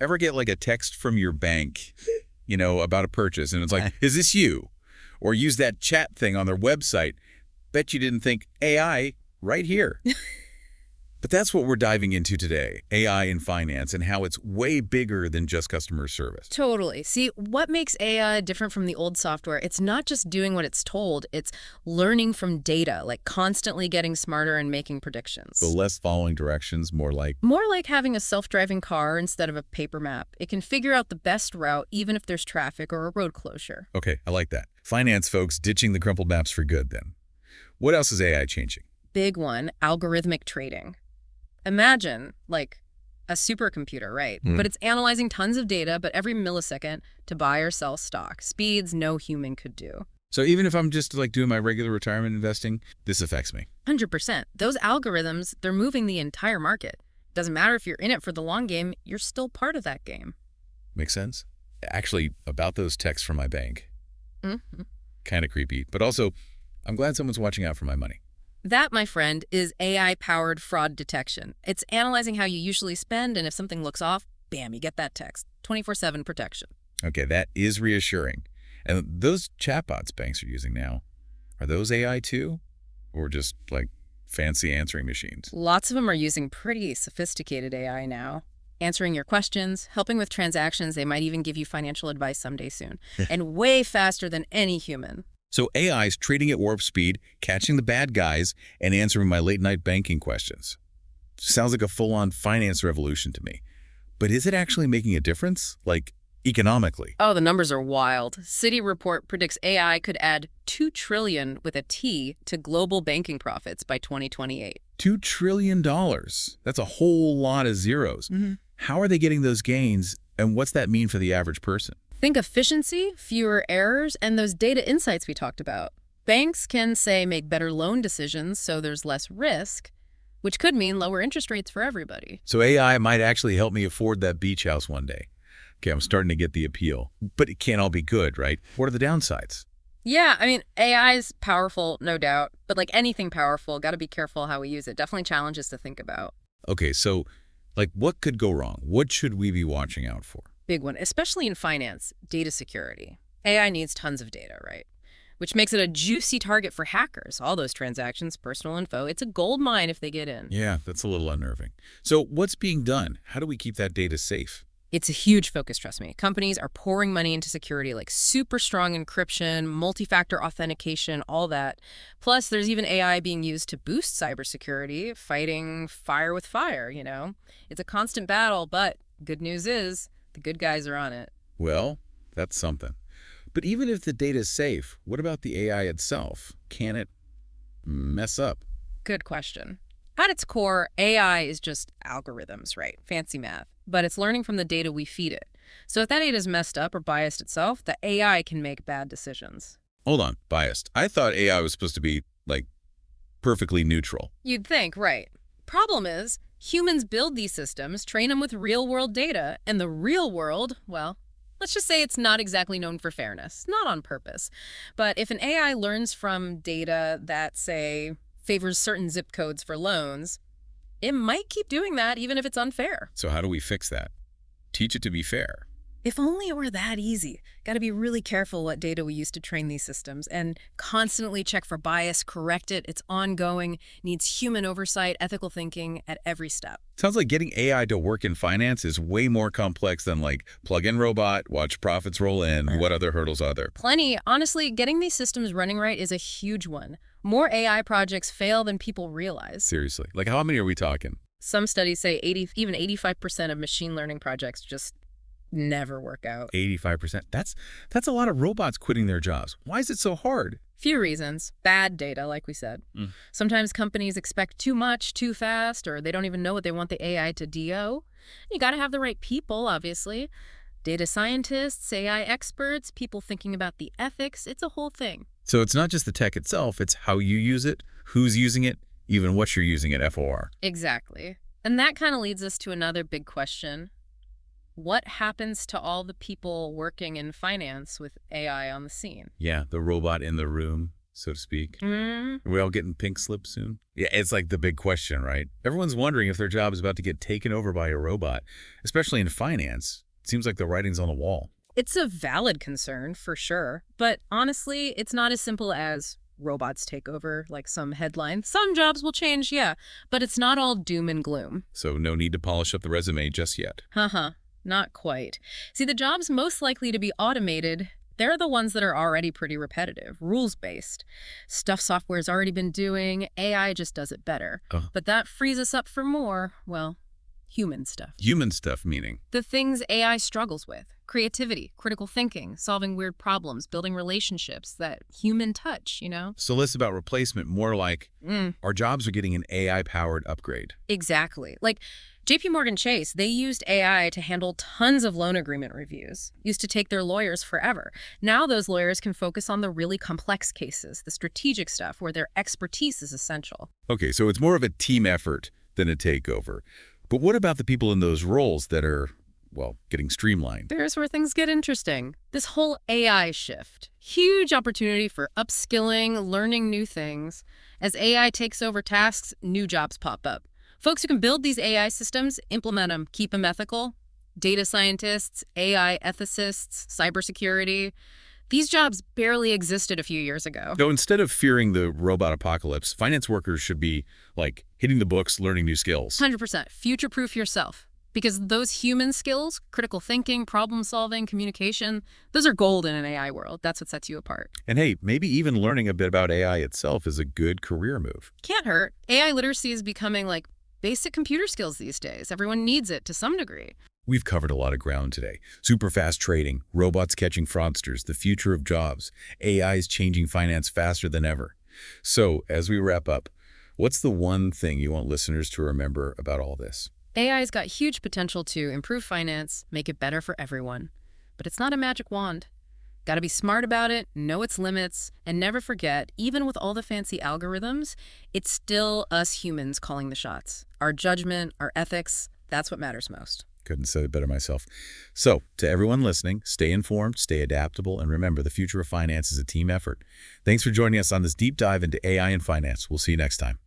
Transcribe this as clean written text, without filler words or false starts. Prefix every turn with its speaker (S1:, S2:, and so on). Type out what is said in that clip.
S1: Ever get like a text from your bank, about a purchase, and it's like, is this you? Or use that chat thing on their website. Bet you didn't think AI right here. But that's what we're diving into today, AI in finance and how it's way bigger than just customer service.
S2: Totally. See, what makes AI different from the old software? It's not just doing what it's told, it's learning from data, like constantly getting smarter and making predictions.
S1: So less following directions, more like,
S2: More like having a self-driving car instead of a paper map. It can figure out the best route even if there's traffic or a road closure.
S1: okay, I like that. Finance folks ditching the crumpled maps for good then. What else is AI changing?
S2: Big one, algorithmic trading. Imagine, like, a supercomputer, right? But it's analyzing tons of data, but every millisecond to buy or sell stock. Speeds no human could do.
S1: So even if I'm just like doing my regular retirement investing, this affects me.
S2: 100%. Those algorithms, they're moving the entire market. Doesn't matter if you're in it for the long game, you're still part of that game.
S1: Make sense? Actually, about those texts from my bank,
S2: Mhm.
S1: kind of creepy, but also I'm glad someone's watching out for my money.
S2: That, my friend, is AI-powered fraud detection. It's analyzing how you usually spend, and if something looks off, bam, you get that text. 24/7 protection.
S1: Okay, that is reassuring. And those chatbots banks are using now, are those AI too? Or just like fancy answering machines?
S2: Lots of them are using pretty sophisticated AI now. Answering your questions, helping with transactions, they might even give you financial advice someday soon. And way faster than any human.
S1: So AI's trading at warp speed, catching the bad guys, and answering my late-night banking questions. Sounds like a full-on finance revolution to me. But is it actually making a difference? Like, economically?
S2: Oh, the numbers are wild. Citi Report predicts AI could add $2 trillion with a T to global banking profits by 2028.
S1: $2 trillion. That's a whole lot of zeros. How are they getting those gains, and what's that mean for the average person?
S2: Think efficiency, fewer errors, and those data insights we talked about. Banks can, say, make better loan decisions so there's less risk, which could mean lower interest rates for everybody.
S1: So AI might actually help me afford that beach house one day. Okay, I'm starting to get the appeal. But it can't all be good, right? What are the downsides?
S2: Yeah, I mean, AI is powerful, no doubt, but like anything powerful, got to be careful how we use it. Definitely challenges to think about.
S1: Okay, so, like, what could go wrong? What should we be watching out for?
S2: Big one, especially in finance, data security. AI needs tons of data, right? Which makes it a juicy target for hackers. All those transactions, personal info, it's a gold mine if they get in.
S1: Yeah, that's a little unnerving. So what's being done? How do we keep that data safe?
S2: It's a huge focus, trust me. Companies are pouring money into security, like super strong encryption, multi-factor authentication, all that. Plus, there's even AI being used to boost cybersecurity, fighting fire with fire, It's a constant battle, but good news is the good guys are on it.
S1: Well, that's something. But even if the data is safe, what about the AI itself? Can it mess up?
S2: Good question. At its core, AI is just algorithms, right? Fancy math. But it's learning from the data we feed it. So if that data is messed up or biased itself, the AI can make bad decisions.
S1: Hold on, biased. I thought AI was supposed to be, like, perfectly neutral.
S2: You'd think, right. Problem is, humans build these systems, train them with real-world data, and the real world, well, let's just say it's not exactly known for fairness. Not on purpose. But if an AI learns from data that, say, favors certain zip codes for loans, it might keep doing that even if it's unfair.
S1: So how do we fix that? Teach it to be fair.
S2: If only it were that easy. Got to be really careful what data we use to train these systems and constantly check for bias, correct it. It's ongoing, needs human oversight, ethical thinking at every step.
S1: Sounds like getting AI to work in finance is way more complex than like plug in robot, watch profits roll in. What other hurdles are there?
S2: Plenty. Honestly, getting these systems running right is a huge one. More AI projects fail than people realize.
S1: Seriously. Like how many are we talking?
S2: Some studies say even 85% of machine learning projects just never work out.
S1: 85%. That's a lot of robots quitting their jobs. Why is it so hard?
S2: Few reasons. Bad data, like we said. Sometimes companies expect too much, too fast, or they don't even know what they want the AI to do. You got to have the right people, obviously. Data scientists, AI experts, people thinking about the ethics. It's a whole thing.
S1: So it's not just the tech itself, it's how you use it, who's using it, even what you're using it, FOR.
S2: Exactly. And that kind of leads us to another big question. What happens to all the people working in finance with AI on the scene?
S1: Yeah, the robot in the room, so to speak?
S2: Mm.
S1: Are we all getting pink slips soon? Yeah, it's like the big question, right? Everyone's wondering if their job is about to get taken over by a robot, especially in finance. It seems like the writing's on the wall.
S2: It's a valid concern, for sure. But honestly, it's not as simple as robots take over, like some headline. Some jobs will change, yeah, but it's not all doom and gloom.
S1: So no need to polish up the resume just yet.
S2: Haha, not quite. See, the jobs most likely to be automated, they're the ones that are already pretty repetitive, rules-based. Stuff software's already been doing, AI just does it better.
S1: Oh.
S2: But that frees us up for more, well, human stuff.
S1: Human stuff, meaning?
S2: The things AI struggles with. Creativity, critical thinking, solving weird problems, building relationships, that human touch, you know?
S1: So less about replacement, more like
S2: Mm.
S1: our jobs are getting an AI-powered upgrade.
S2: Exactly. Like JP Morgan Chase, they used AI to handle tons of loan agreement reviews. Used to take their lawyers forever. Now those lawyers can focus on the really complex cases, the strategic stuff where their expertise is essential.
S1: Okay, so it's more of a team effort than a takeover. But what about the people in those roles that are, well, getting streamlined?
S2: There's where things get interesting. This whole AI shift. Huge opportunity for upskilling, learning new things. As AI takes over tasks, new jobs pop up. Folks who can build these AI systems, implement them, keep them ethical. Data scientists, AI ethicists, cybersecurity. These jobs barely existed a few years ago.
S1: So instead of fearing the robot apocalypse, finance workers should be, like, hitting the books, learning new skills.
S2: 100%. Future-proof yourself. Because those human skills, critical thinking, problem-solving, communication, those are gold in an AI world. That's what sets you apart.
S1: And hey, maybe even learning a bit about AI itself is a good career move.
S2: Can't hurt. AI literacy is becoming like basic computer skills these days. Everyone needs it to some degree.
S1: We've covered a lot of ground today. Super fast trading, robots catching fraudsters, the future of jobs, AI's changing finance faster than ever. So, as we wrap up, what's the one thing you want listeners to remember about all this?
S2: AI's got huge potential to improve finance, make it better for everyone. But it's not a magic wand. Gotta be smart about it, know its limits, and never forget, even with all the fancy algorithms, it's still us humans calling the shots. Our judgment, our ethics, that's what matters most.
S1: Couldn't have said it better myself. So, to everyone listening, stay informed, stay adaptable, and remember, the future of finance is a team effort. Thanks for joining us on this deep dive into AI and finance. We'll see you next time.